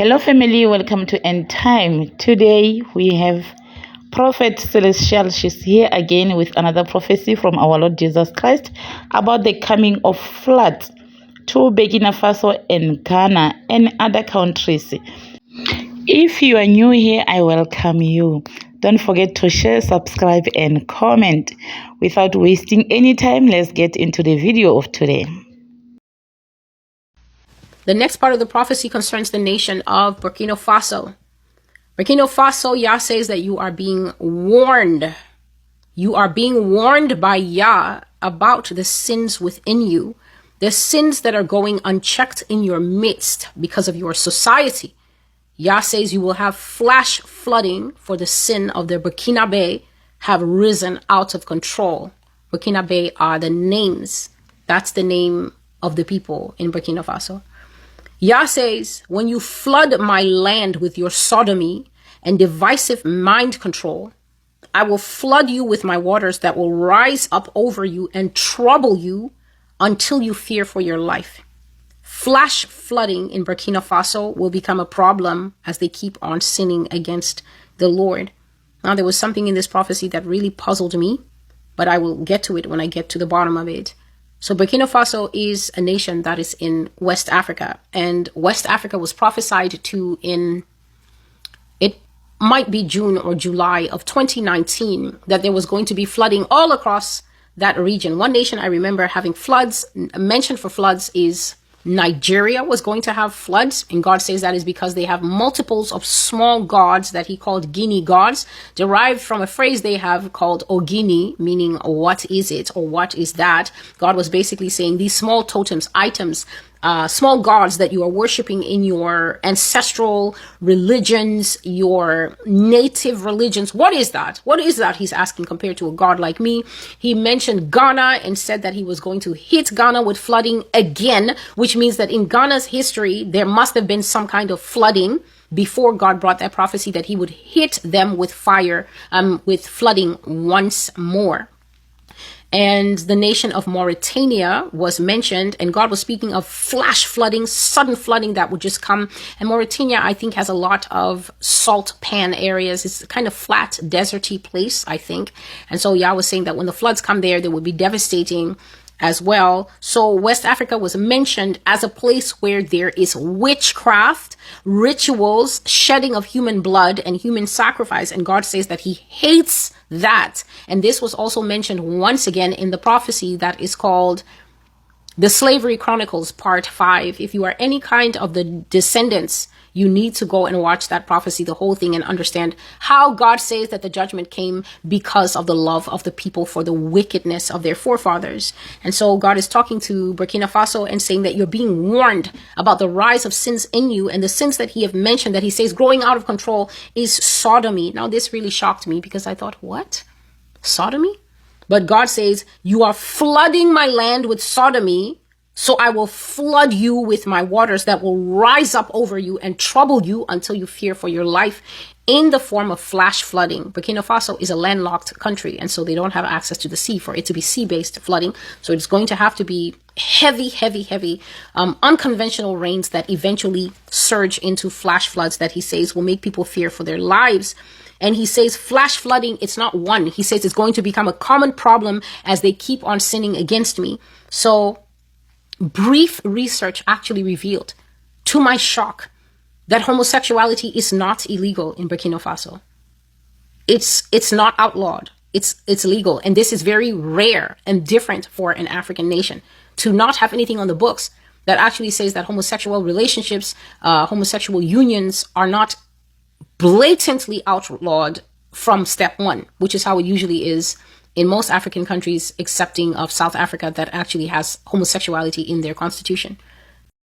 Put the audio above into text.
Hello, family. Welcome to End Time. Today we have Prophet Celestial. She's here again with another prophecy from our Lord Jesus Christ about the coming of floods to Burkina Faso and Ghana and other countries. If you are new here, I welcome you. Don't forget to share, subscribe, and comment. Without wasting any time, let's get into the video of today. The next part of the prophecy concerns the nation of Burkina Faso. Burkina Faso, Yah says that you are being warned. You are being warned by Yah about the sins within you, the sins that are going unchecked in your midst because of your society. Yah says you will have flash flooding, for the sin of the Burkina Faso have risen out of control. Burkina Faso are the names. That's the name of the people in Burkina Faso. Yah says, when you flood my land with your sodomy and divisive mind control, I will flood you with my waters that will rise up over you and trouble you until you fear for your life. Flash flooding in Burkina Faso will become a problem as they keep on sinning against the Lord. Now, there was something in this prophecy that really puzzled me, but I will get to it when I get to the bottom of it. So Burkina Faso is a nation that is in West Africa, and West Africa was prophesied to it might be June or July of 2019, that there was going to be flooding all across that region. One nation I remember having floods, mentioned for floods, is Nigeria was going to have floods, and God says that is because they have multiples of small gods that he called Guinea gods, derived from a phrase they have called Ogini, meaning what is it or what is that. God was basically saying these small totems, items, small gods that you are worshiping in your ancestral religions, your native religions. What is that? What is that? He's asking, compared to a God like me. He mentioned Ghana and said that he was going to hit Ghana with flooding again, which means that in Ghana's history, there must have been some kind of flooding before God brought that prophecy that he would hit them with fire, with flooding once more. And the nation of Mauritania was mentioned, and God was speaking of flash flooding, sudden flooding that would just come. And Mauritania, I think, has a lot of salt pan areas. It's a kind of flat, deserty place, I think. And so Yah was saying that when the floods come there, they would be devastating as well. So West Africa was mentioned as a place where there is witchcraft, rituals, shedding of human blood and human sacrifice. And God says that he hates that. And this was also mentioned once again in the prophecy that is called the Slavery Chronicles Part 5. If you are any kind of the descendants, you need to go and watch that prophecy, the whole thing, and understand how God says that the judgment came because of the love of the people for the wickedness of their forefathers. And so God is talking to Burkina Faso and saying that you're being warned about the rise of sins in you, and the sins that he have mentioned that he says growing out of control is sodomy. Now, this really shocked me because I thought, what? Sodomy? But God says, you are flooding my land with sodomy, so I will flood you with my waters that will rise up over you and trouble you until you fear for your life, in the form of flash flooding. Burkina Faso is a landlocked country, and so they don't have access to the sea for it to be sea-based flooding. So it's going to have to be heavy, unconventional rains that eventually surge into flash floods that he says will make people fear for their lives. And he says flash flooding, it's not one. He says it's going to become a common problem as they keep on sinning against me. So brief research actually revealed, to my shock, that homosexuality is not illegal in Burkina Faso. It's not outlawed. It's legal. And this is very rare and different for an African nation, to not have anything on the books that actually says that homosexual relationships, homosexual unions are not blatantly outlawed from step one, which is how it usually is in most African countries, excepting of South Africa, that actually has homosexuality in their constitution.